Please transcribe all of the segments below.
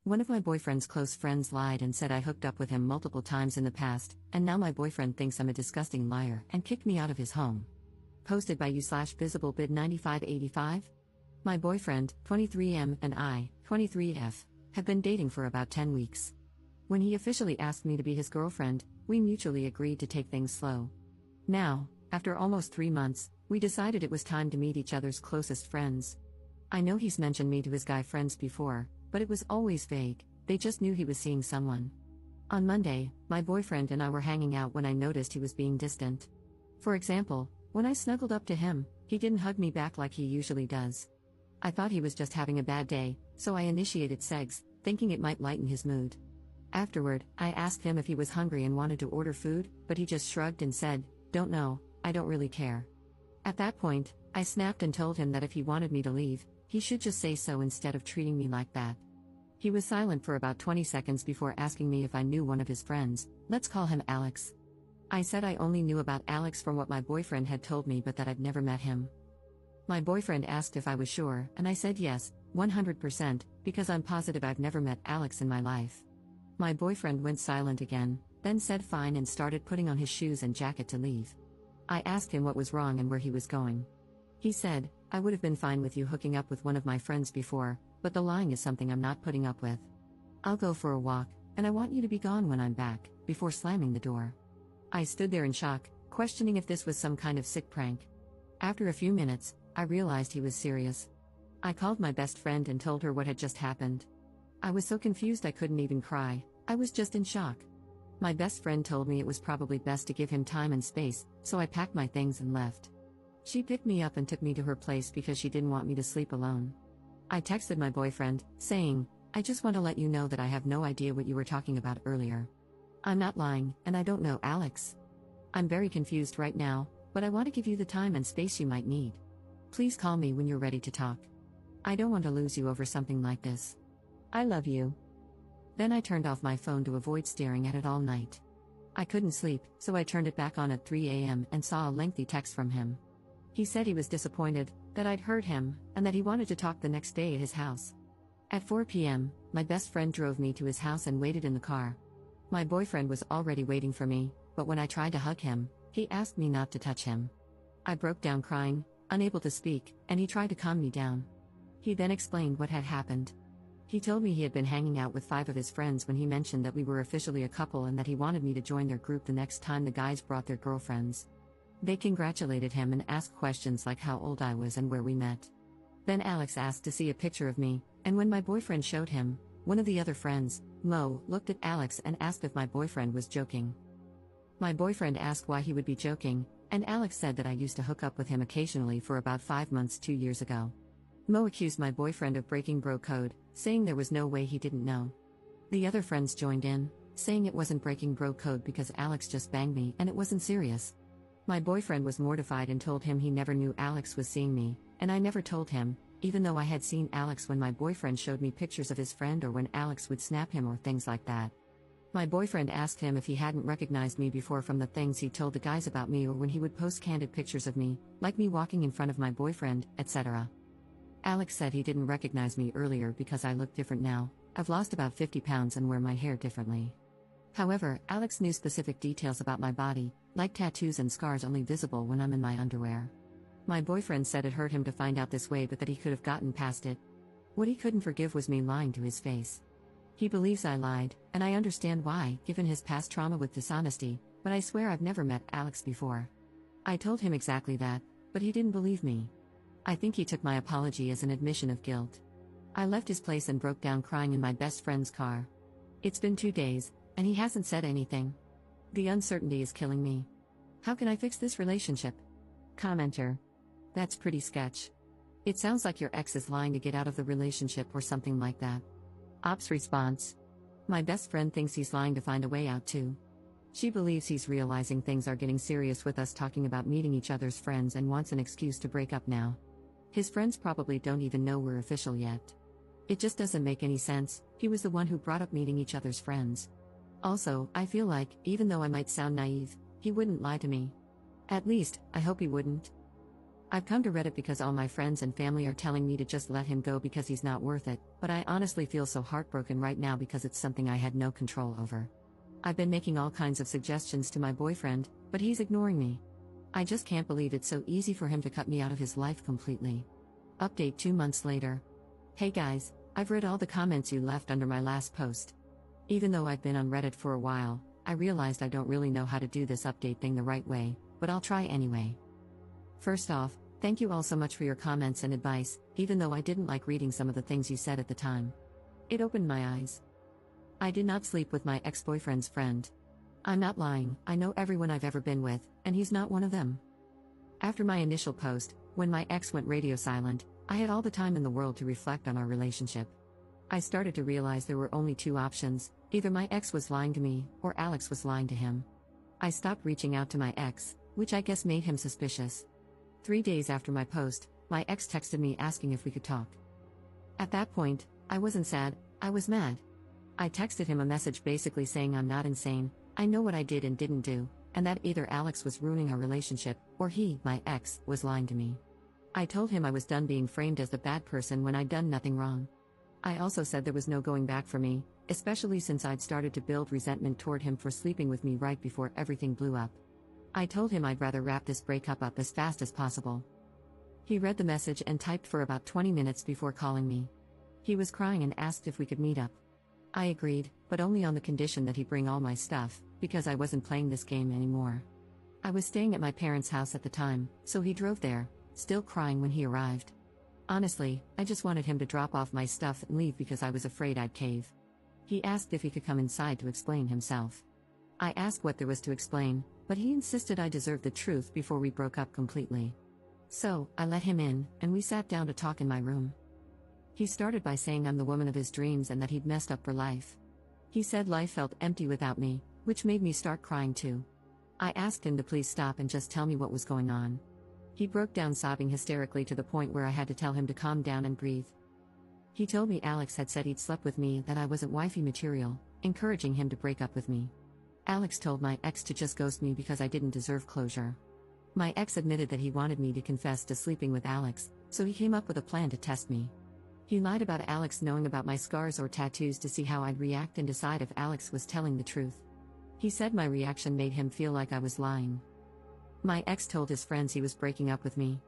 One of my boyfriend's close friends lied and said I hooked up with him multiple times in the past, and now my boyfriend thinks I'm a disgusting liar and kicked me out of his home. Posted by you/visiblebid9585. My boyfriend, 23M, and I, 23F, have been dating for about 10 weeks. When he officially asked me to be his girlfriend, we mutually agreed to take things slow. Now, after almost 3 months, we decided it was time to meet each other's closest friends. I know he's mentioned me to his guy friends before, but it was always vague, they just knew he was seeing someone. On Monday, my boyfriend and I were hanging out when I noticed he was being distant. For example, when I snuggled up to him, he didn't hug me back like he usually does. I thought he was just having a bad day, so I initiated sex, thinking it might lighten his mood. Afterward, I asked him if he was hungry and wanted to order food, but he just shrugged and said, "Don't know, I don't really care." At that point, I snapped and told him that if he wanted me to leave, he should just say so instead of treating me like that. He was silent for about 20 seconds before asking me if I knew one of his friends, let's call him Alex. I said I only knew about Alex from what my boyfriend had told me but that I'd never met him. My boyfriend asked if I was sure, and I said yes, 100%, because I'm positive I've never met Alex in my life. My boyfriend went silent again, then said fine and started putting on his shoes and jacket to leave. I asked him what was wrong and where he was going. He said, "I would have been fine with you hooking up with one of my friends before, but the lying is something I'm not putting up with. I'll go for a walk, and I want you to be gone when I'm back," before slamming the door. I stood there in shock, questioning if this was some kind of sick prank. After a few minutes, I realized he was serious. I called my best friend and told her what had just happened. I was so confused I couldn't even cry, I was just in shock. My best friend told me it was probably best to give him time and space, so I packed my things and left. She picked me up and took me to her place because she didn't want me to sleep alone. I texted my boyfriend, saying, "I just want to let you know that I have no idea what you were talking about earlier. I'm not lying, and I don't know Alex. I'm very confused right now, but I want to give you the time and space you might need. Please call me when you're ready to talk. I don't want to lose you over something like this. I love you." Then I turned off my phone to avoid staring at it all night. I couldn't sleep, so I turned it back on at 3 a.m. and saw a lengthy text from him. He said he was disappointed, that I'd hurt him, and that he wanted to talk the next day at his house. At 4 p.m., my best friend drove me to his house and waited in the car. My boyfriend was already waiting for me, but when I tried to hug him, he asked me not to touch him. I broke down crying, unable to speak, and he tried to calm me down. He then explained what had happened. He told me he had been hanging out with 5 of his friends when he mentioned that we were officially a couple and that he wanted me to join their group the next time the guys brought their girlfriends. They congratulated him and asked questions like how old I was and where we met. Then Alex asked to see a picture of me, and when my boyfriend showed him, one of the other friends, Mo, looked at Alex and asked if my boyfriend was joking. My boyfriend asked why he would be joking, and Alex said that I used to hook up with him occasionally for about 5 months 2 years ago. Mo accused my boyfriend of breaking bro code, saying there was no way he didn't know. The other friends joined in, saying it wasn't breaking bro code because Alex just banged me and it wasn't serious. My boyfriend was mortified and told him he never knew Alex was seeing me, and I never told him, even though I had seen Alex when my boyfriend showed me pictures of his friend or when Alex would snap him or things like that. My boyfriend asked him if he hadn't recognized me before from the things he told the guys about me or when he would post candid pictures of me, like me walking in front of my boyfriend, etc. Alex said he didn't recognize me earlier because I look different now. I've lost about 50 pounds and wear my hair differently. However, Alex knew specific details about my body, like tattoos and scars only visible when I'm in my underwear. My boyfriend said it hurt him to find out this way but that he could have gotten past it. What he couldn't forgive was me lying to his face. He believes I lied, and I understand why, given his past trauma with dishonesty, but I swear I've never met Alex before. I told him exactly that, but he didn't believe me. I think he took my apology as an admission of guilt. I left his place and broke down crying in my best friend's car. It's been 2 days, and he hasn't said anything. The uncertainty is killing me. How can I fix this relationship? Commenter. That's pretty sketch. It sounds like your ex is lying to get out of the relationship or something like that. Ops response. My best friend thinks he's lying to find a way out too. She believes he's realizing things are getting serious with us talking about meeting each other's friends and wants an excuse to break up now. His friends probably don't even know we're official yet. It just doesn't make any sense, he was the one who brought up meeting each other's friends. Also, I feel like, even though I might sound naive, he wouldn't lie to me. At least, I hope he wouldn't. I've come to Reddit because all my friends and family are telling me to just let him go because he's not worth it, but I honestly feel so heartbroken right now because it's something I had no control over. I've been making all kinds of suggestions to my boyfriend, but he's ignoring me. I just can't believe it's so easy for him to cut me out of his life completely. Update 2 months later. Hey guys, I've read all the comments you left under my last post. Even though I've been on Reddit for a while, I realized I don't really know how to do this update thing the right way, but I'll try anyway. First off, thank you all so much for your comments and advice, even though I didn't like reading some of the things you said at the time. It opened my eyes. I did not sleep with my ex-boyfriend's friend. I'm not lying, I know everyone I've ever been with, and he's not one of them. After my initial post, when my ex went radio silent, I had all the time in the world to reflect on our relationship. I started to realize there were only two options: either my ex was lying to me, or Alex was lying to him. I stopped reaching out to my ex, which I guess made him suspicious. 3 days after my post, my ex texted me asking if we could talk. At that point, I wasn't sad, I was mad. I texted him a message basically saying I'm not insane, I know what I did and didn't do, and that either Alex was ruining our relationship, or he, my ex, was lying to me. I told him I was done being framed as the bad person when I'd done nothing wrong. I also said there was no going back for me, especially since I'd started to build resentment toward him for sleeping with me right before everything blew up. I told him I'd rather wrap this breakup up as fast as possible. He read the message and typed for about 20 minutes before calling me. He was crying and asked if we could meet up. I agreed, but only on the condition that he bring all my stuff, because I wasn't playing this game anymore. I was staying at my parents' house at the time, so he drove there, still crying when he arrived. Honestly, I just wanted him to drop off my stuff and leave because I was afraid I'd cave. He asked if he could come inside to explain himself. I asked what there was to explain, but he insisted I deserved the truth before we broke up completely. So, I let him in, and we sat down to talk in my room. He started by saying I'm the woman of his dreams and that he'd messed up for life. He said life felt empty without me, which made me start crying too. I asked him to please stop and just tell me what was going on. He broke down sobbing hysterically to the point where I had to tell him to calm down and breathe. He told me Alex had said he'd slept with me and that I wasn't wifey material, encouraging him to break up with me. Alex told my ex to just ghost me because I didn't deserve closure. My ex admitted that he wanted me to confess to sleeping with Alex, so he came up with a plan to test me. He lied about Alex knowing about my scars or tattoos to see how I'd react and decide if Alex was telling the truth. He said my reaction made him feel like I was lying. My ex told his friends he was breaking up with me.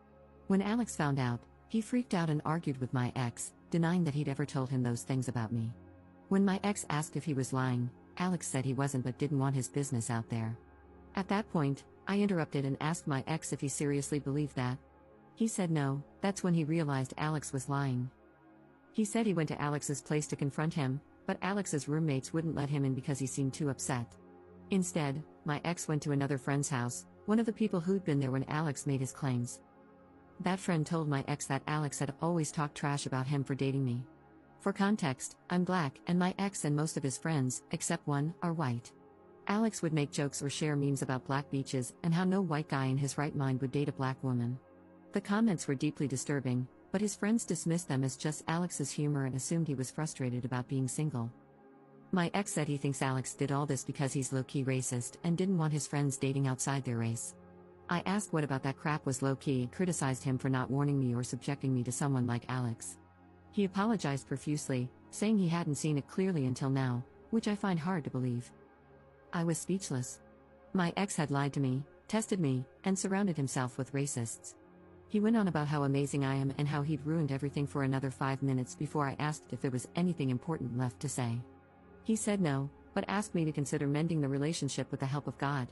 When Alex found out, he freaked out and argued with my ex, denying that he'd ever told him those things about me. When my ex asked if he was lying, Alex said he wasn't but didn't want his business out there. At that point, I interrupted and asked my ex if he seriously believed that. He said no. That's when he realized Alex was lying. He said he went to Alex's place to confront him, but Alex's roommates wouldn't let him in because he seemed too upset. Instead, my ex went to another friend's house, one of the people who'd been there when Alex made his claims. That friend told my ex that Alex had always talked trash about him for dating me. For context, I'm black, and my ex and most of his friends, except one, are white. Alex would make jokes or share memes about black beaches and how no white guy in his right mind would date a black woman. The comments were deeply disturbing, but his friends dismissed them as just Alex's humor and assumed he was frustrated about being single. My ex said he thinks Alex did all this because he's low-key racist and didn't want his friends dating outside their race. I asked what about that crap was low-key and criticized him for not warning me or subjecting me to someone like Alex. He apologized profusely, saying he hadn't seen it clearly until now, which I find hard to believe. I was speechless. My ex had lied to me, tested me, and surrounded himself with racists. He went on about how amazing I am and how he'd ruined everything for another 5 minutes before I asked if there was anything important left to say. He said no, but asked me to consider mending the relationship with the help of God.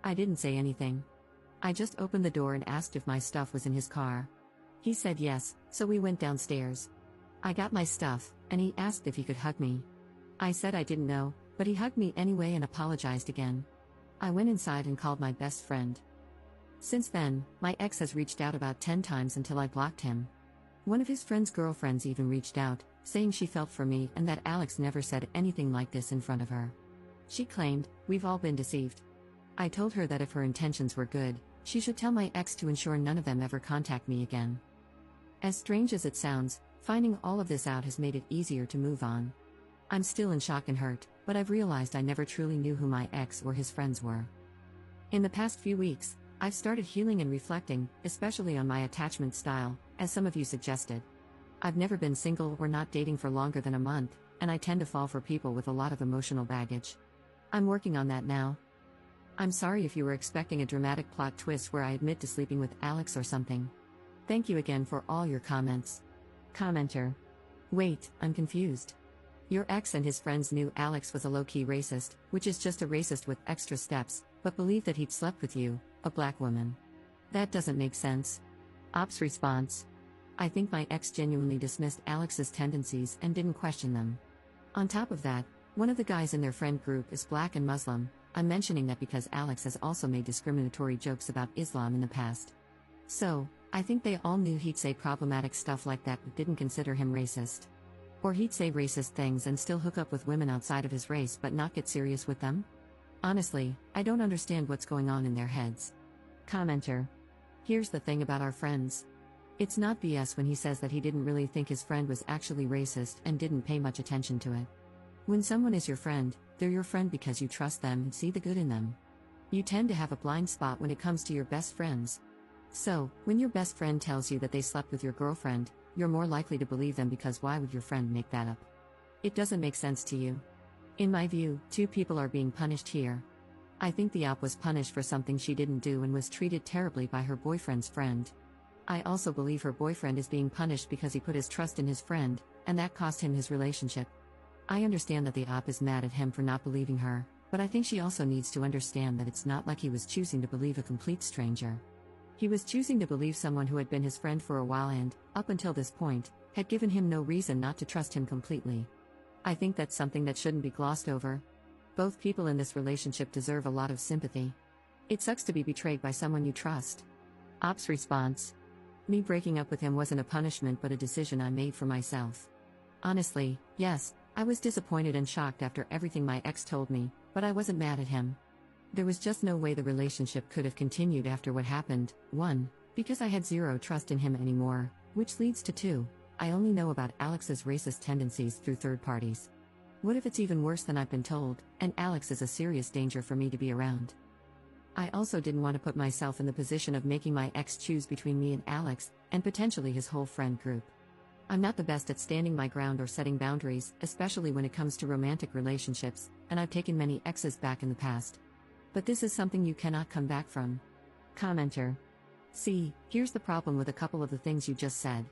I didn't say anything. I just opened the door and asked if my stuff was in his car. He said yes, so we went downstairs. I got my stuff, and he asked if he could hug me. I said I didn't know, but he hugged me anyway and apologized again. I went inside and called my best friend. Since then, my ex has reached out about 10 times until I blocked him. One of his friend's girlfriends even reached out, saying she felt for me and that Alex never said anything like this in front of her. She claimed, "We've all been deceived." I told her that if her intentions were good, she should tell my ex to ensure none of them ever contact me again. As strange as it sounds, finding all of this out has made it easier to move on. I'm still in shock and hurt, but I've realized I never truly knew who my ex or his friends were. In the past few weeks, I've started healing and reflecting, especially on my attachment style, as some of you suggested. I've never been single or not dating for longer than a month, and I tend to fall for people with a lot of emotional baggage. I'm working on that now. I'm sorry if you were expecting a dramatic plot twist where I admit to sleeping with Alex or something. Thank you again for all your comments. Commenter. Wait, I'm confused. Your ex and his friends knew Alex was a low-key racist, which is just a racist with extra steps, but believed that he'd slept with you, a black woman. That doesn't make sense. Op's response. I think my ex genuinely dismissed Alex's tendencies and didn't question them. On top of that, one of the guys in their friend group is black and Muslim. I'm mentioning that because Alex has also made discriminatory jokes about Islam in the past. So, I think they all knew he'd say problematic stuff like that but didn't consider him racist. Or he'd say racist things and still hook up with women outside of his race but not get serious with them? Honestly, I don't understand what's going on in their heads. Commenter. Here's the thing about our friends. It's not BS when he says that he didn't really think his friend was actually racist and didn't pay much attention to it. When someone is your friend, they're your friend because you trust them and see the good in them. You tend to have a blind spot when it comes to your best friends. So, when your best friend tells you that they slept with your girlfriend, you're more likely to believe them because why would your friend make that up? It doesn't make sense to you. In my view, two people are being punished here. I think the op was punished for something she didn't do and was treated terribly by her boyfriend's friend. I also believe her boyfriend is being punished because he put his trust in his friend, and that cost him his relationship. I understand that the op is mad at him for not believing her, but I think she also needs to understand that it's not like he was choosing to believe a complete stranger. He was choosing to believe someone who had been his friend for a while and, up until this point, had given him no reason not to trust him completely. I think that's something that shouldn't be glossed over. Both people in this relationship deserve a lot of sympathy. It sucks to be betrayed by someone you trust. Op's response. Me breaking up with him wasn't a punishment but a decision I made for myself. Honestly, yes, I was disappointed and shocked after everything my ex told me, but I wasn't mad at him. There was just no way the relationship could have continued after what happened. 1. Because I had zero trust in him anymore, which leads to 2. I only know about Alex's racist tendencies through third parties. What if it's even worse than I've been told, and Alex is a serious danger for me to be around? I also didn't want to put myself in the position of making my ex choose between me and Alex, and potentially his whole friend group. I'm not the best at standing my ground or setting boundaries, especially when it comes to romantic relationships, and I've taken many exes back in the past. But this is something you cannot come back from. Commenter. See, here's the problem with a couple of the things you just said.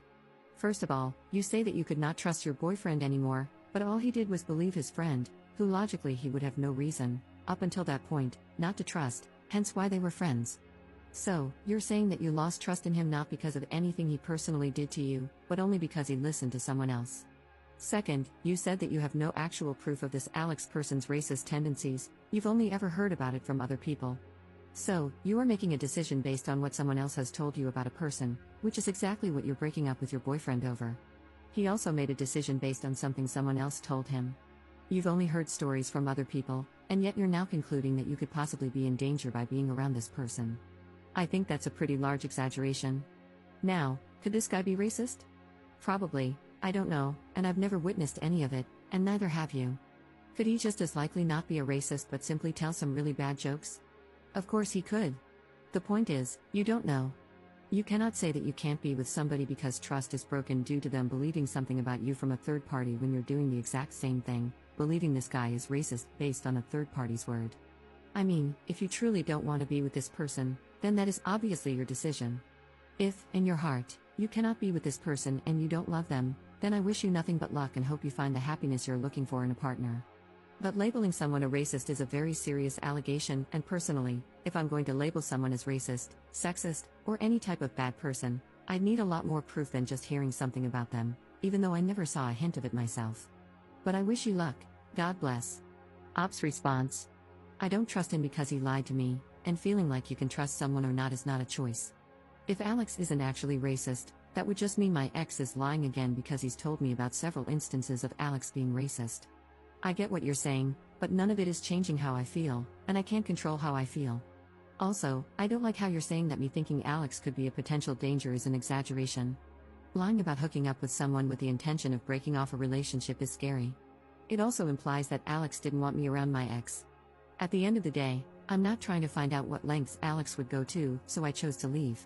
First of all, you say that you could not trust your boyfriend anymore, but all he did was believe his friend, who logically he would have no reason, up until that point, not to trust, hence why they were friends. So, you're saying that you lost trust in him not because of anything he personally did to you, but only because he listened to someone else. Second, you said that you have no actual proof of this Alex person's racist tendencies, you've only ever heard about it from other people. So, you are making a decision based on what someone else has told you about a person, which is exactly what you're breaking up with your boyfriend over. He also made a decision based on something someone else told him. You've only heard stories from other people, and yet you're now concluding that you could possibly be in danger by being around this person. I think that's a pretty large exaggeration. Now, could this guy be racist? Probably, I don't know, and I've never witnessed any of it, and neither have you. Could he just as likely not be a racist but simply tell some really bad jokes? Of course he could. The point is, you don't know. You cannot say that you can't be with somebody because trust is broken due to them believing something about you from a third party when you're doing the exact same thing, believing this guy is racist based on a third party's word. I mean, if you truly don't want to be with this person, then that is obviously your decision. If, in your heart, you cannot be with this person and you don't love them, then I wish you nothing but luck and hope you find the happiness you're looking for in a partner. But labeling someone a racist is a very serious allegation, and personally, if I'm going to label someone as racist, sexist, or any type of bad person, I'd need a lot more proof than just hearing something about them, even though I never saw a hint of it myself. But I wish you luck, God bless. Op's response. I don't trust him because he lied to me, and feeling like you can trust someone or not is not a choice. If Alex isn't actually racist, that would just mean my ex is lying again because he's told me about several instances of Alex being racist. I get what you're saying, but none of it is changing how I feel, and I can't control how I feel. Also, I don't like how you're saying that me thinking Alex could be a potential danger is an exaggeration. Lying about hooking up with someone with the intention of breaking off a relationship is scary. It also implies that Alex didn't want me around my ex. At the end of the day, I'm not trying to find out what lengths Alex would go to, so I chose to leave.